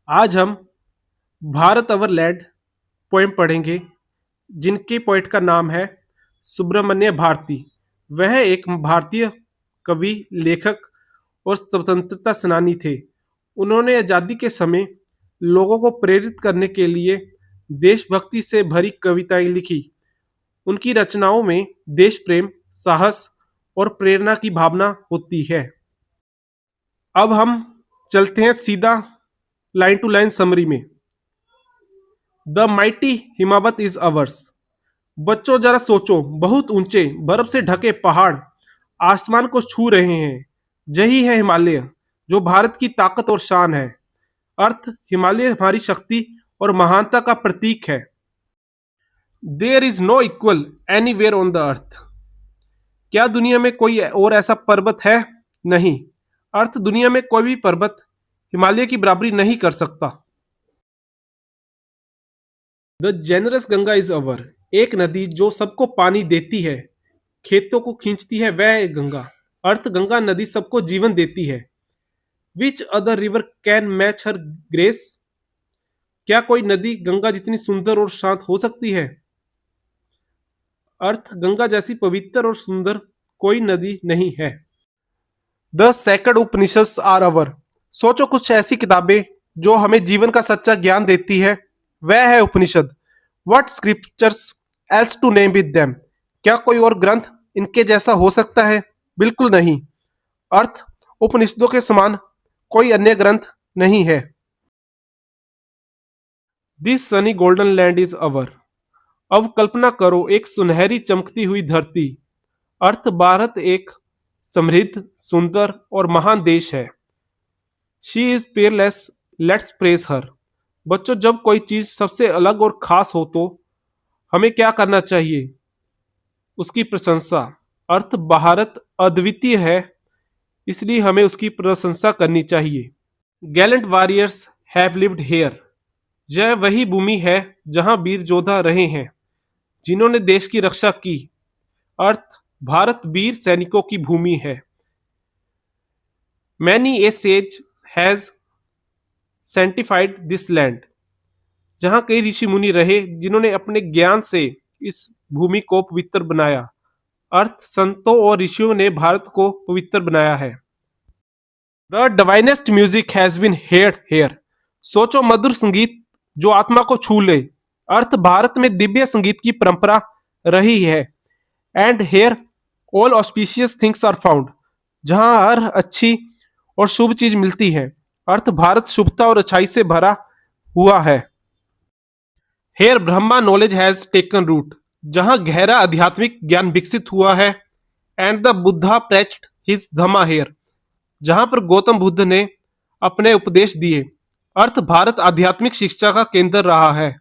आज हम भारत अवर land poem पढ़ेंगे जिनके पोएट का नाम है सुब्रमण्य भारती। वह एक भारतीय कवि, लेखक और स्वतंत्रता सेनानी थे। उन्होंने आज़ादी के समय लोगों को प्रेरित करने के लिए देशभक्ति से भरी कविताएं लिखी। उनकी रचनाओं में देश प्रेम, साहस और प्रेरणा की भावना होती है। अब हम चलते हैं सीधा लाइन टू लाइन समरी में। The mighty Himavat is ours. बच्चों जरा सोचो, बहुत ऊंचे बर्फ से ढके पहाड़ आसमान को छू रहे हैं। यही है हिमालय, जो भारत की ताकत और शान है। अर्थ, हिमालय हमारी शक्ति और महानता का प्रतीक है। There is no equal anywhere on the earth. क्या दुनिया में कोई और ऐसा पर्वत है? नहीं। अर्थ, दुनिया में कोई भी पर्वत हिमालय की बराबरी नहीं कर सकता। The generous Ganga is our. एक नदी जो सबको पानी देती है, खेतों को खींचती है, वह है गंगा। अर्थ, गंगा नदी सबको जीवन देती है। Which other river can match her grace. क्या कोई नदी गंगा जितनी सुंदर और शांत हो सकती है? अर्थ, गंगा जैसी पवित्र और सुंदर कोई नदी नहीं है। The sacred Upanishads are our. सोचो, कुछ ऐसी किताबें जो हमें जीवन का सच्चा ज्ञान देती है, वह है Upanishad. What scriptures else to name with them. क्या कोई और ग्रंथ इनके जैसा हो सकता है? बिल्कुल नहीं। अर्थ, उपनिषदों के समान कोई अन्य ग्रंथ नहीं है। This Sunny golden land is our. अब कल्पना करो, एक सुनहरी चमकती हुई धरती। अर्थ, भारत एक समृद्ध, सुंदर और महान देश है। शी इज पेयरलेस, लेट्स प्रेज हर। बच्चों, जब कोई चीज सबसे अलग और खास हो तो हमें क्या करना चाहिए? उसकी प्रशंसा। अर्थ, भारत अद्वितीय है, इसलिए हमें उसकी प्रशंसा करनी चाहिए। Gallant warriors have lived hair. यह वही भूमि है जहां वीर योद्धा रहे हैं, जिन्होंने देश की रक्षा की। अर्थ, भारत वीर सैनिकों की भूमि है। Many a says has sanctified this land. जहां कई ऋषि मुनि रहे, जिन्होंने अपने ज्ञान से इस भूमि को पवित्र बनाया। अर्थ, संतों और ऋषियों ने भारत को पवित्र बनाया है। The divinest music has been heard here. सोचो, मधुर संगीत जो आत्मा को छू ले। अर्थ, भारत में दिव्य संगीत की परंपरा रही है। And here all auspicious things are found. जहां हर अच्छी और शुभ चीज मिलती है। अर्थ, भारत शुभता और अच्छाई से भरा हुआ है। Here Brahma knowledge has taken root. जहां गहरा आध्यात्मिक ज्ञान विकसित हुआ है। And the Buddha preached his dhamma here. जहां पर गौतम बुद्ध ने अपने उपदेश दिए। अर्थ, भारत आध्यात्मिक शिक्षा का केंद्र रहा है।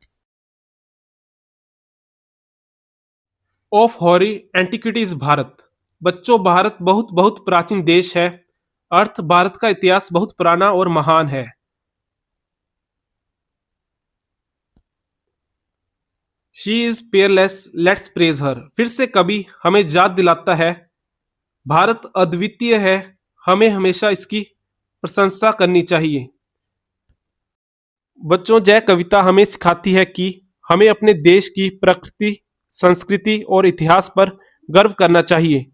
Of hoary antiquities Bharat. बच्चों, भारत बहुत बहुत प्राचीन देश है। अर्थ, भारत का इतिहास बहुत पुराना और महान है। शी इज पेयरलेस, लेट्स प्रेज हर। फिर से कभी हमें याद दिलाता है, भारत अद्वितीय है, हमें हमेशा इसकी प्रशंसा करनी चाहिए। बच्चों, यह कविता हमें सिखाती है कि हमें अपने देश की प्रकृति, संस्कृति और इतिहास पर गर्व करना चाहिए।